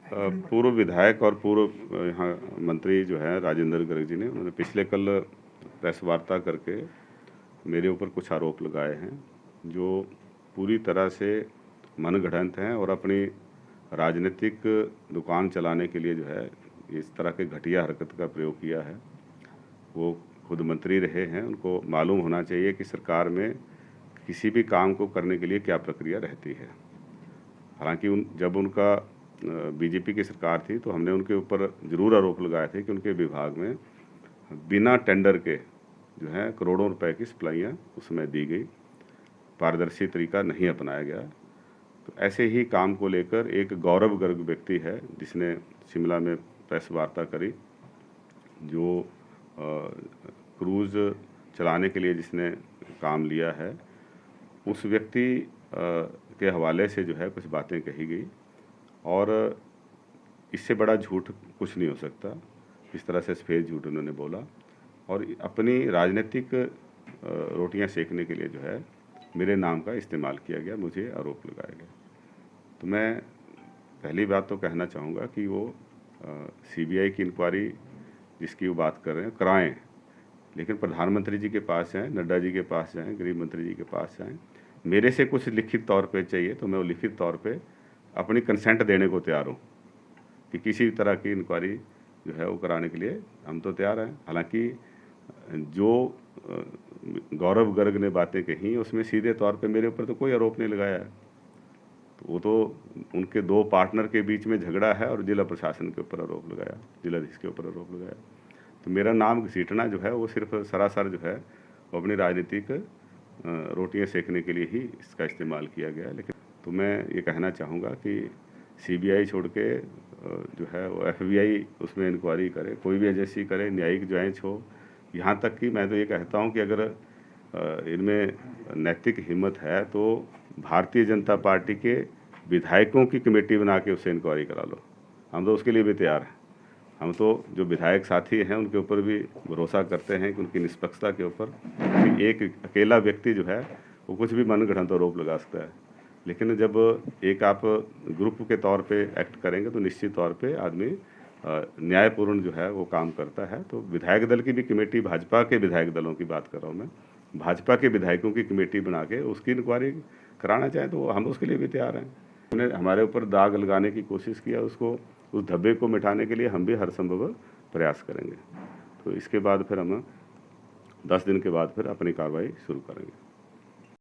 पूर्व विधायक और पूर्व यहाँ मंत्री जो है राजेंद्र गर्ग जी ने, उन्होंने पिछले कल प्रेस वार्ता करके मेरे ऊपर कुछ आरोप लगाए हैं जो पूरी तरह से मनगढ़ंत हैं और अपनी राजनीतिक दुकान चलाने के लिए जो है इस तरह के घटिया हरकत का प्रयोग किया है। वो खुद मंत्री रहे हैं, उनको मालूम होना चाहिए कि सरकार में किसी भी काम को करने के लिए क्या प्रक्रिया रहती है। हालांकि जब उनका बीजेपी की सरकार थी तो हमने उनके ऊपर ज़रूर आरोप लगाए थे कि उनके विभाग में बिना टेंडर के जो है करोड़ों रुपए की सप्लाइयाँ उसमें दी गई, पारदर्शी तरीका नहीं अपनाया गया। तो ऐसे ही काम को लेकर एक गौरव गर्ग व्यक्ति है जिसने शिमला में प्रेस वार्ता करी, जो क्रूज़ चलाने के लिए जिसने काम लिया है, उस व्यक्ति के हवाले से जो है कुछ बातें कही गई और इससे बड़ा झूठ कुछ नहीं हो सकता। इस तरह से सफ़ेद झूठ उन्होंने बोला और अपनी राजनीतिक रोटियां सेकने के लिए जो है मेरे नाम का इस्तेमाल किया गया, मुझे आरोप लगाया गया। तो मैं पहली बात तो कहना चाहूँगा कि वो सीबीआई की इंक्वायरी जिसकी वो बात कर रहे हैं कराएं, लेकिन प्रधानमंत्री जी के पास जाएं, नड्डा जी के पास जाएं, गृह मंत्री जी के पास जाएं। मेरे से कुछ लिखित तौर पे चाहिए तो मैं वो लिखित तौर पे अपनी कंसेंट देने को तैयार हूँ कि किसी तरह की इंक्वायरी जो है वो कराने के लिए हम तो तैयार हैं। हालांकि जो गौरव गर्ग ने बातें कही उसमें सीधे तौर पे मेरे ऊपर तो कोई आरोप नहीं लगाया है। तो वो तो उनके दो पार्टनर के बीच में झगड़ा है और जिला प्रशासन के ऊपर आरोप लगाया, जिलाधीश के ऊपर आरोप लगाया। तो मेरा नाम घसीटना जो है वो सिर्फ सरासर जो है वो अपनी राजनीतिक रोटियां सेकने के लिए ही इसका इस्तेमाल किया गया है। लेकिन तो मैं ये कहना चाहूँगा कि सीबीआई छोड़ के जो है वो एफबीआई उसमें इंक्वायरी करे, कोई भी एजेंसी करे, न्यायिक जांच हो। यहाँ तक कि मैं तो ये कहता हूँ कि अगर इनमें नैतिक हिम्मत है तो भारतीय जनता पार्टी के विधायकों की कमेटी बना के उससे इंक्वायरी करा लो, हम तो उसके लिए भी तैयार हैं। हम तो जो विधायक साथी हैं उनके ऊपर भी भरोसा करते हैं कि उनकी निष्पक्षता के ऊपर, कि एक अकेला व्यक्ति जो है वो कुछ भी मनगढ़ंत आरोप लगा सकता है। लेकिन जब एक आप ग्रुप के तौर पे एक्ट करेंगे तो निश्चित तौर पे आदमी न्यायपूर्ण जो है वो काम करता है। तो विधायक दल की भी कमेटी, भाजपा के विधायक दलों की बात कर रहा हूँ मैं, भाजपा के विधायकों की कमेटी बना के उसकी इंक्वायरी कराना चाहें तो हम उसके लिए भी तैयार हैं। उन्होंने हमारे ऊपर दाग लगाने की कोशिश किया, उसको उस धब्बे को मिटाने के लिए हम भी हर संभव प्रयास करेंगे। तो इसके बाद फिर हम 10 दिन के बाद फिर अपनी कार्रवाई शुरू करेंगे।